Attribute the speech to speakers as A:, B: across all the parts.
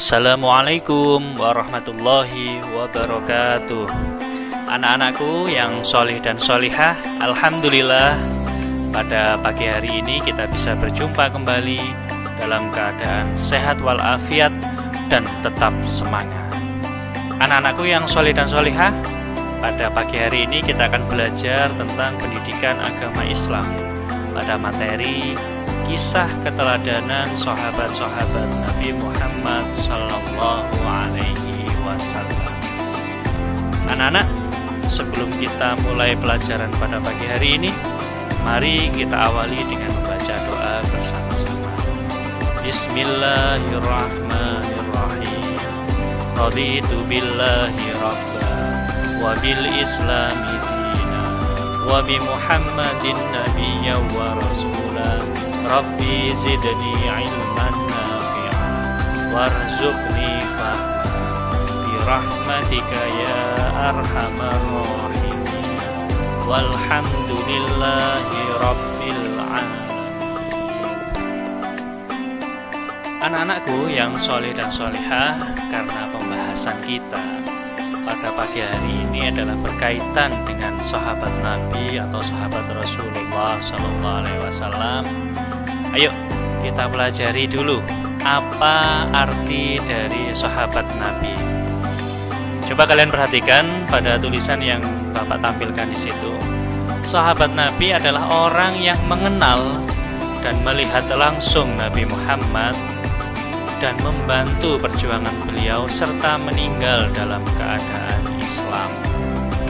A: Assalamualaikum warahmatullahi wabarakatuh. Anak-anakku yang solih dan solihah, alhamdulillah pada pagi hari ini kita bisa berjumpa kembali dalam keadaan sehat walafiat dan tetap semangat. Anak-anakku yang solih dan solihah, pada pagi hari ini kita akan belajar tentang pendidikan agama Islam pada materi kisah keteladanan sahabat-sahabat Nabi Muhammad Sallallahu Alaihi Wasallam. Anak-anak, sebelum kita mulai pelajaran pada pagi hari ini, mari kita awali dengan membaca doa bersama-sama. Bismillahirrahmanirrahim. Raditu billahi rabba wa bil islami dina wa bi Muhammadin nabiyya wa rasulah. Rabbi zidni ilman nafi'an warzuqni fahman birahmatika ya arhamar rahimin walhamdulillahi rabbil alamin. Anak-anakku yang soleh dan solihah, karena pembahasan kita pada pagi hari ini adalah berkaitan dengan sahabat Nabi atau sahabat Rasulullah Sallallahu Alaihi Wasallam. Ayo kita pelajari dulu apa arti dari sahabat Nabi. Coba kalian perhatikan pada tulisan yang Bapak tampilkan di situ. Sahabat Nabi adalah orang yang mengenal dan melihat langsung Nabi Muhammad dan membantu perjuangan beliau serta meninggal dalam keadaan Islam.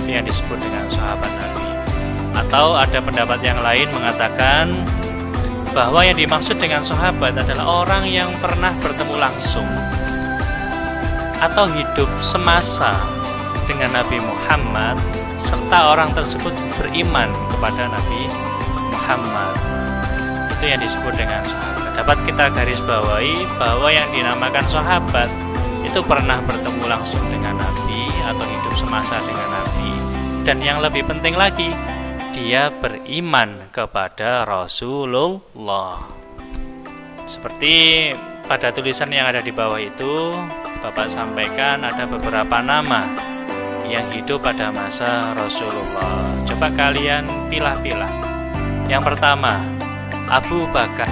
A: Itu yang disebut dengan sahabat Nabi. Atau ada pendapat yang lain mengatakan bahwa yang dimaksud dengan sahabat adalah orang yang pernah bertemu langsung atau hidup semasa dengan Nabi Muhammad serta orang tersebut beriman kepada Nabi Muhammad. Itu yang disebut dengan sahabat. Dapat kita garis bawahi bahwa yang dinamakan sahabat itu pernah bertemu langsung dengan Nabi atau hidup semasa dengan Nabi, dan yang lebih penting lagi, dia beriman kepada Rasulullah. Seperti pada tulisan yang ada di bawah itu, Bapak sampaikan ada beberapa nama yang hidup pada masa Rasulullah. Coba kalian pilah-pilah. Yang pertama, Abu Bakar.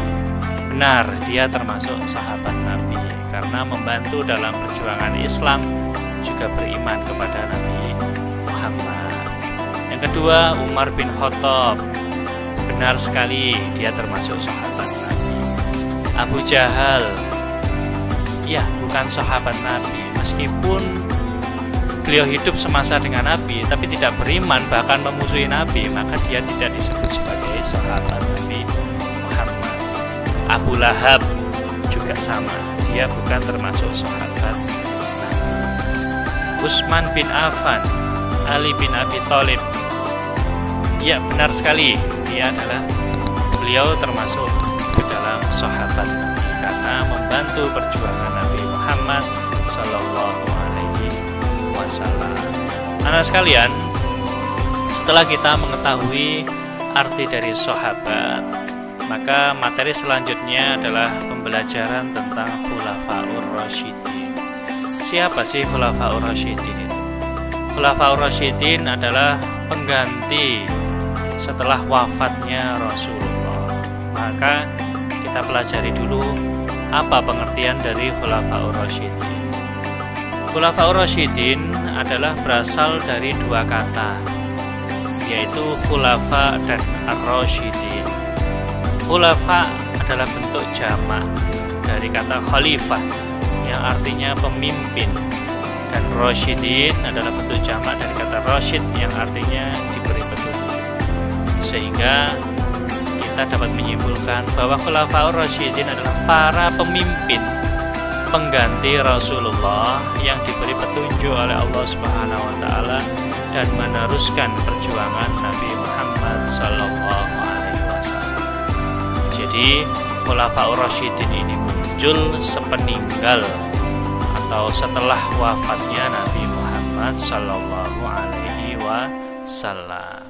A: Benar, dia termasuk sahabat Nabi karena membantu dalam perjuangan Islam, juga beriman kepada Nabi Muhammad. Yang kedua, Umar bin Khattab. Benar sekali, dia termasuk sahabat Nabi. Abu Jahal, ya bukan sahabat Nabi, meskipun beliau hidup semasa dengan Nabi tapi tidak beriman, bahkan memusuhi Nabi, maka dia tidak disebut sebagai sahabat Nabi Muhammad. Abu Lahab juga sama, dia bukan termasuk sahabat Nabi. Utsman bin Affan, Ali bin Abi Thalib, ya benar sekali, beliau termasuk ke dalam sahabat Nabi karena membantu perjuangan Nabi Muhammad Sallallahu Alaihi Wasallam. Anak sekalian, setelah kita mengetahui arti dari sahabat, maka materi selanjutnya adalah pembelajaran tentang Khulafaur Rasyidin. Siapa sih Khulafaur Rasyidin itu? Khulafaur Rasyidin adalah pengganti setelah wafatnya Rasulullah. Maka kita pelajari dulu apa pengertian dari Khulafaur Rasyidin. Khulafaur Rasyidin adalah berasal dari dua kata, yaitu khulafa dan ar-rasyidin. Khulafa adalah bentuk jamak dari kata khalifah yang artinya pemimpin, dan rasyidin adalah bentuk jamak dari kata rasyid yang artinya diberi petunjuk. Sehingga kita dapat menyimpulkan bahwa Khulafaur Rasyidin adalah para pemimpin pengganti Rasulullah yang diberi petunjuk oleh Allah Subhanahu wa taala dan meneruskan perjuangan Nabi Muhammad sallallahu alaihi wasallam. Jadi Khulafaur Rasyidin ini muncul sepeninggal atau setelah wafatnya Nabi Muhammad sallallahu alaihi wasallam.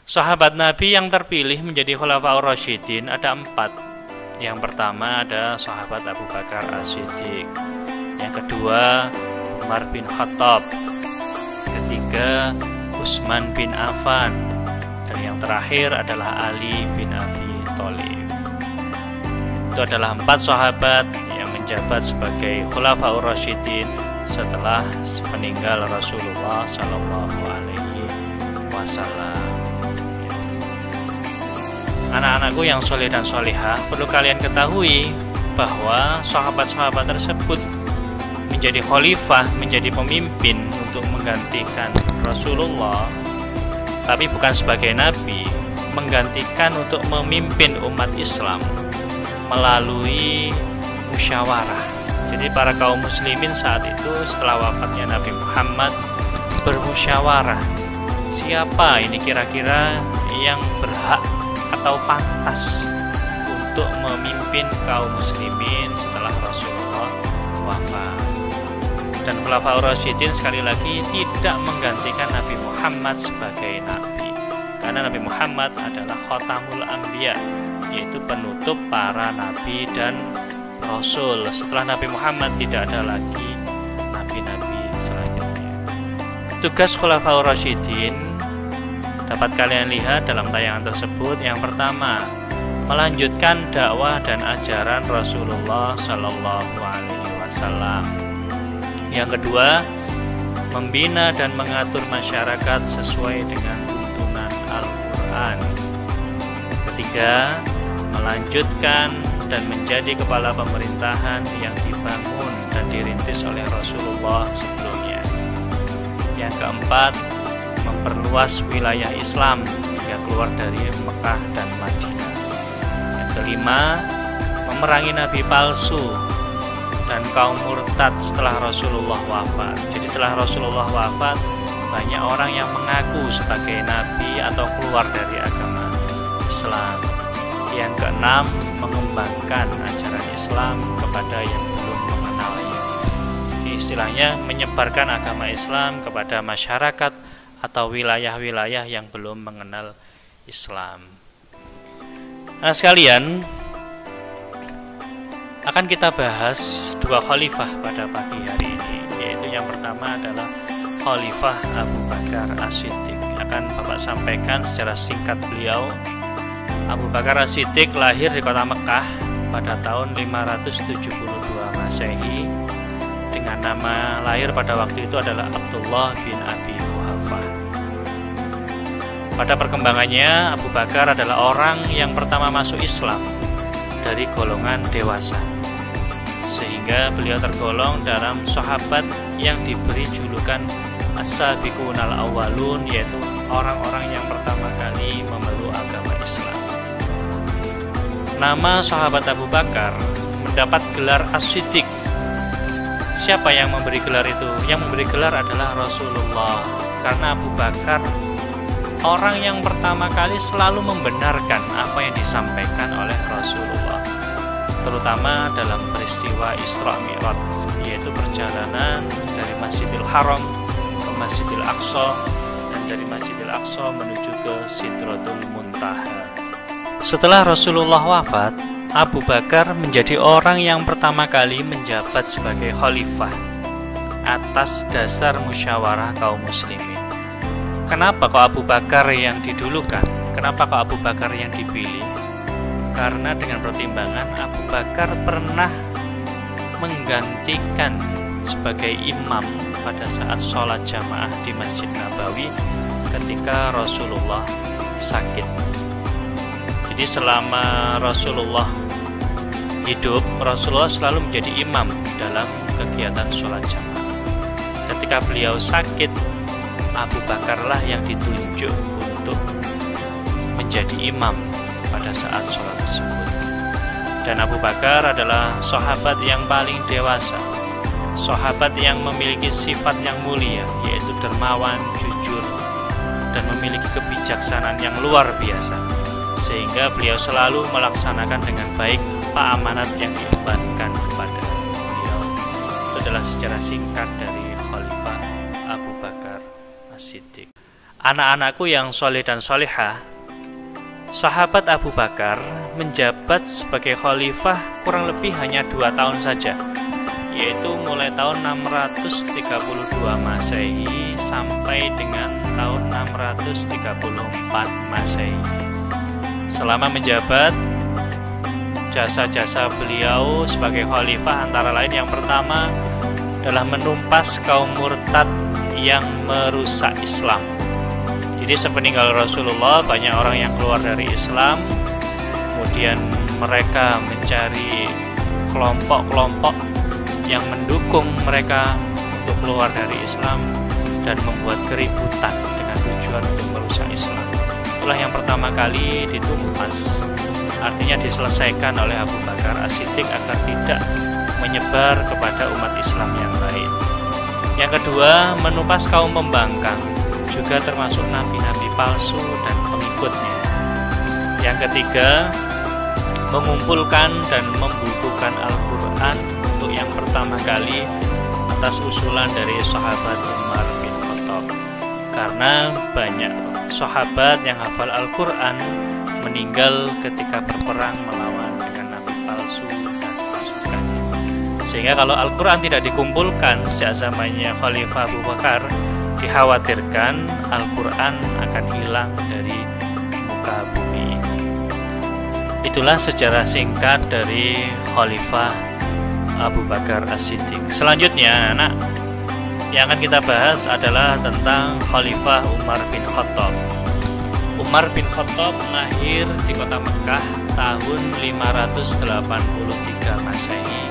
A: Sahabat Nabi yang terpilih menjadi Khulafaur Rasyidin ada 4. Yang pertama ada sahabat Abu Bakar As-Siddiq. Yang kedua, Umar bin Khattab. Ketiga, Utsman bin Affan. Dan yang terakhir adalah Ali bin Abi Thalib. Itu adalah 4 sahabat yang menjabat sebagai Khulafaur Rasyidin setelah meninggal Rasulullah Shallallahu Alaihi Wasallam. Anak-anakku yang soleh dan solihah, perlu kalian ketahui bahwa sahabat-sahabat tersebut menjadi khalifah, menjadi pemimpin untuk menggantikan Rasulullah, tapi bukan sebagai nabi, menggantikan untuk memimpin umat Islam melalui musyawarah. Jadi para kaum muslimin saat itu setelah wafatnya Nabi Muhammad bermusyawarah, siapa ini kira-kira yang berhak atau pantas untuk memimpin kaum muslimin setelah Rasulullah wafat. Dan Khulafaur Rasyidin sekali lagi tidak menggantikan Nabi Muhammad sebagai nabi, karena Nabi Muhammad adalah Khatamul Anbiya, yaitu penutup para nabi dan rasul. Setelah Nabi Muhammad tidak ada lagi nabi-nabi selanjutnya. Tugas Khulafaur Rasyidin dapat kalian lihat dalam tayangan tersebut. Yang pertama, melanjutkan dakwah dan ajaran Rasulullah Shallallahu Alaihi Wasallam. Yang kedua, membina dan mengatur masyarakat sesuai dengan tuntunan Al-Quran. Ketiga, melanjutkan dan menjadi kepala pemerintahan yang dibangun dan dirintis oleh Rasulullah sebelumnya. Yang keempat, memperluas wilayah Islam hingga keluar dari Mekah dan Madinah. Yang kelima, memerangi nabi palsu dan kaum murtad setelah Rasulullah wafat. Jadi setelah Rasulullah wafat, banyak orang yang mengaku sebagai nabi atau keluar dari agama Islam. Yang keenam, mengembangkan ajaran Islam kepada yang belum mengenalnya. Jadi istilahnya menyebarkan agama Islam kepada masyarakat atau wilayah-wilayah yang belum mengenal Islam. Nah sekalian, akan kita bahas 2 khalifah pada pagi hari ini, yaitu yang pertama adalah Khalifah Abu Bakar As-Siddiq. Akan Bapak sampaikan secara singkat beliau. Abu Bakar As-Siddiq lahir di kota Mekah pada tahun 572 Masehi dengan nama lahir pada waktu itu adalah Abdullah bin Abi Quhafah. Pada perkembangannya, Abu Bakar adalah orang yang pertama masuk Islam dari golongan dewasa, sehingga beliau tergolong dalam sahabat yang diberi julukan As-Sabiqunal Awwalun, yaitu orang-orang yang pertama kali memeluk agama Islam. Nama sahabat Abu Bakar mendapat gelar As-Siddiq. Siapa yang memberi gelar itu? Yang memberi gelar adalah Rasulullah, karena Abu Bakar orang yang pertama kali selalu membenarkan apa yang disampaikan oleh Rasulullah, terutama dalam peristiwa Isra Mi'raj, yaitu perjalanan dari Masjidil Haram ke Masjidil Aqsa dan dari Masjidil Aqsa menuju ke Sidratul Muntaha. Setelah Rasulullah wafat, Abu Bakar menjadi orang yang pertama kali menjabat sebagai khalifah atas dasar musyawarah kaum muslimin. Kenapa kok Abu Bakar yang didulukan? Kenapa kok Abu Bakar yang dipilih? Karena dengan pertimbangan Abu Bakar pernah menggantikan sebagai imam pada saat sholat jamaah di Masjid Nabawi ketika Rasulullah sakit. Jadi selama Rasulullah hidup, Rasulullah selalu menjadi imam dalam kegiatan sholat jamaah. Ketika beliau sakit, Abu Bakarlah yang ditunjuk untuk menjadi imam pada saat sholat tersebut. Dan Abu Bakar adalah sahabat yang paling dewasa, sahabat yang memiliki sifat yang mulia, yaitu dermawan, jujur, dan memiliki kebijaksanaan yang luar biasa, sehingga beliau selalu melaksanakan dengan baik apa amanat yang diembankan kepada beliau. Itu adalah sejarah singkat dari Khalifah Abu Bakar As-Siddiq. Anak-anakku yang soleh dan solehah, sahabat Abu Bakar menjabat sebagai khalifah kurang lebih hanya 2 tahun saja, yaitu mulai tahun 632 Masehi sampai dengan tahun 634 Masehi. Selama menjabat, jasa-jasa beliau sebagai khalifah antara lain yang pertama adalah menumpas kaum murtad yang merusak Islam. Jadi sepeninggal Rasulullah banyak orang yang keluar dari Islam, kemudian mereka mencari kelompok-kelompok yang mendukung mereka untuk keluar dari Islam dan membuat keributan dengan tujuan untuk merusak Islam. Itulah yang pertama kali ditumpas, artinya diselesaikan oleh Abu Bakar As-Siddiq agar tidak menyebar kepada umat Islam yang lain. Yang kedua, menumpas kaum pembangkang, juga termasuk nabi-nabi palsu dan pengikutnya. Yang ketiga, mengumpulkan dan membukukan Al-Quran untuk yang pertama kali atas usulan dari sahabat Umar bin Khattab. Karena banyak sahabat yang hafal Al-Quran meninggal ketika berperang melawan dengan nabi palsu dan pasukannya. Sehingga kalau Al-Quran tidak dikumpulkan sejak zamannya Khalifah Abu Bakar, dikhawatirkan Al-Quran akan hilang dari muka bumi ini. Itulah sejarah singkat dari Khalifah Abu Bakar As-Siddiq. Selanjutnya, anak, yang akan kita bahas adalah tentang Khalifah Umar bin Khattab. Umar bin Khattab lahir di kota Mekah tahun 583 Masehi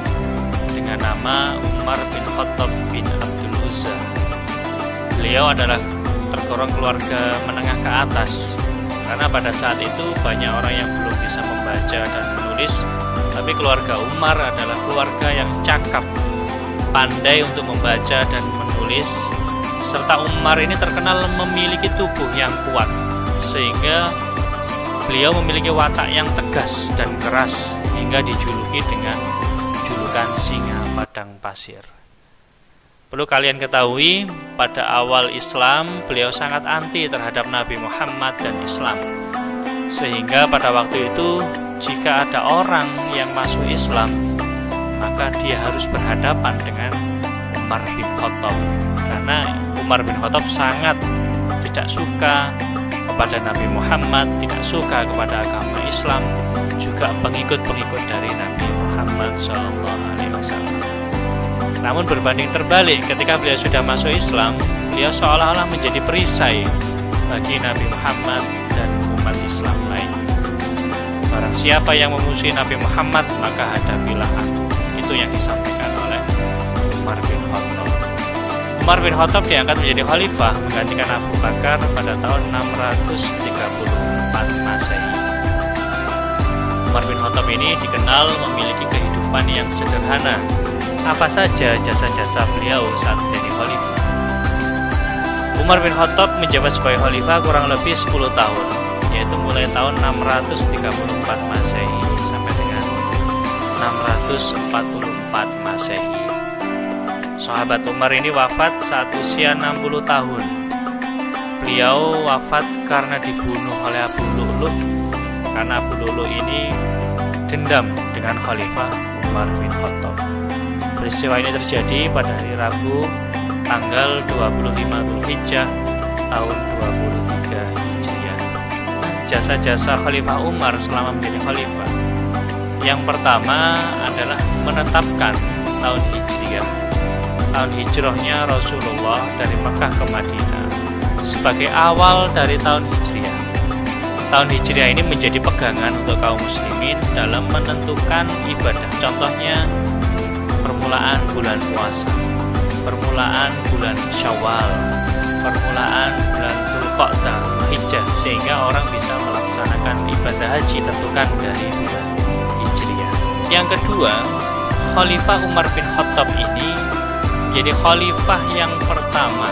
A: dengan nama Umar bin Khattab bin Abdul Uzza. Beliau adalah tergolong keluarga menengah ke atas, karena pada saat itu banyak orang yang belum bisa membaca dan menulis, tapi keluarga Umar adalah keluarga yang cakap, pandai untuk membaca dan menulis, serta Umar ini terkenal memiliki tubuh yang kuat, sehingga beliau memiliki watak yang tegas dan keras hingga dijuluki dengan julukan singa padang pasir. Perlu kalian ketahui, pada awal Islam beliau sangat anti terhadap Nabi Muhammad dan Islam. Sehingga pada waktu itu jika ada orang yang masuk Islam, maka dia harus berhadapan dengan Umar bin Khattab. Karena Umar bin Khattab sangat tidak suka kepada Nabi Muhammad, tidak suka kepada agama Islam, juga pengikut-pengikut dari Nabi Muhammad SAW. Namun berbanding terbalik, ketika beliau sudah masuk Islam, beliau seolah-olah menjadi perisai bagi Nabi Muhammad dan umat Islam lain. Barang siapa yang memusuhi Nabi Muhammad, maka hadapilah aku. Itu yang disampaikan oleh Umar bin Khattab. Umar bin Khattab diangkat menjadi khalifah menggantikan Abu Bakar pada tahun 634 Masehi. Umar bin Khattab ini dikenal memiliki kehidupan yang sederhana. Apa saja jasa-jasa beliau saat menjadi khalifah? Umar bin Khattab menjabat sebagai khalifah kurang lebih 10 tahun, yaitu mulai tahun 634 Masehi sampai dengan 644 Masehi. Sahabat Umar ini wafat saat usia 60 tahun. Beliau wafat karena dibunuh oleh Abu Lu'lu', karena Abu Lu'lu' ini dendam dengan khalifah Umar bin Khattab. Peristiwa ini terjadi pada hari Rabu tanggal 25 Dzulhijjah tahun 23 Hijriah. Jasa-jasa Khalifah Umar selama menjadi khalifah, yang pertama adalah menetapkan tahun Hijriah, tahun hijrahnya Rasulullah dari Mekah ke Madinah, sebagai awal dari tahun Hijriah. Tahun Hijriah ini menjadi pegangan untuk kaum muslimin dalam menentukan ibadah. Contohnya permulaan bulan puasa, permulaan bulan Syawal, permulaan bulan Dzulqa'dah, Hijjah, sehingga orang bisa melaksanakan ibadah haji tentukan dari bulan Hijriah. Yang kedua, Khalifah Umar bin Khattab ini menjadi khalifah yang pertama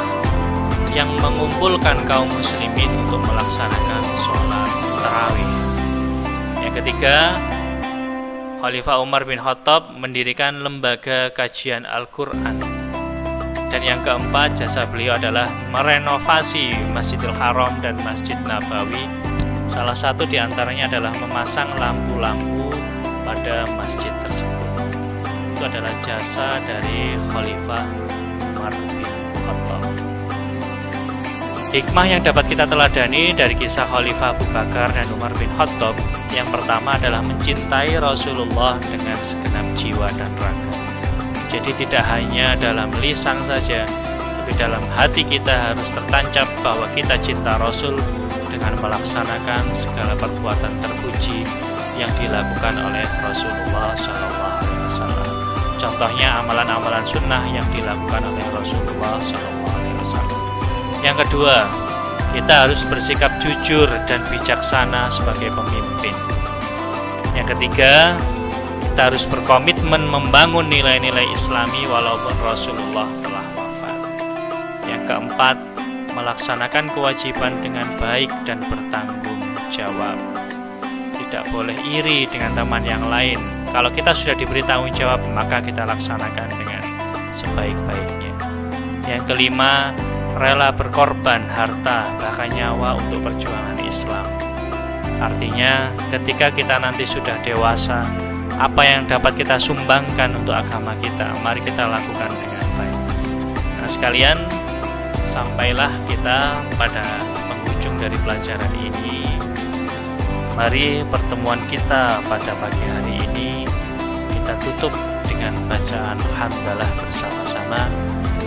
A: yang mengumpulkan kaum muslimin untuk melaksanakan sholat tarawih. Yang ketiga, Khalifah Umar bin Khattab mendirikan lembaga kajian Al-Quran. Dan yang keempat, jasa beliau adalah merenovasi Masjidil Haram dan Masjid Nabawi. Salah satu diantaranya adalah memasang lampu-lampu pada masjid tersebut. itu adalah jasa dari Khalifah Umar bin Khattab. Hikmah yang dapat kita teladani dari kisah Khalifah Abu Bakar dan Umar bin Khattab, yang pertama adalah mencintai Rasulullah dengan segenap jiwa dan raga. Jadi tidak hanya dalam lisan saja, tapi dalam hati kita harus tertancap bahwa kita cinta Rasul dengan melaksanakan segala perbuatan terpuji yang dilakukan oleh Rasulullah SAW. Contohnya amalan-amalan sunnah yang dilakukan oleh Rasulullah SAW. Yang kedua, kita harus bersikap jujur dan bijaksana sebagai pemimpin. Yang ketiga, kita harus berkomitmen membangun nilai-nilai Islami walaupun Rasulullah telah wafat. Yang keempat, melaksanakan kewajiban dengan baik dan bertanggung jawab. Tidak boleh iri dengan teman yang lain. Kalau kita sudah diberi tanggung jawab, maka kita laksanakan dengan sebaik-baiknya. Yang kelima, rela berkorban harta bahkan nyawa untuk perjuangan Islam. Artinya ketika kita nanti sudah dewasa, apa yang dapat kita sumbangkan untuk agama kita, mari kita lakukan dengan baik. Nah sekalian, sampailah kita pada penghujung dari pelajaran ini. Mari pertemuan kita pada pagi hari ini kita tutup dengan bacaan hamdalah bersama-sama.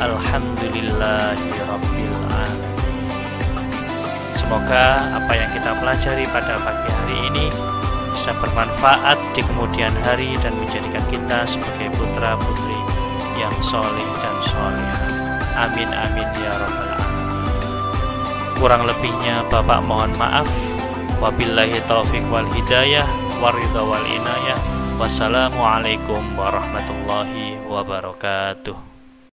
A: Alhamdulillahirabbil alamin. Semoga apa yang kita pelajari pada pagi hari ini bisa bermanfaat di kemudian hari dan menjadikan kita sebagai putra-putri yang soleh dan solehah. Amin amin ya rabbal alamin. Kurang lebihnya Bapak mohon maaf. Wabillahi taufiq wal hidayah waridha wal inayah. Wassalamualaikum warahmatullahi wabarakatuh.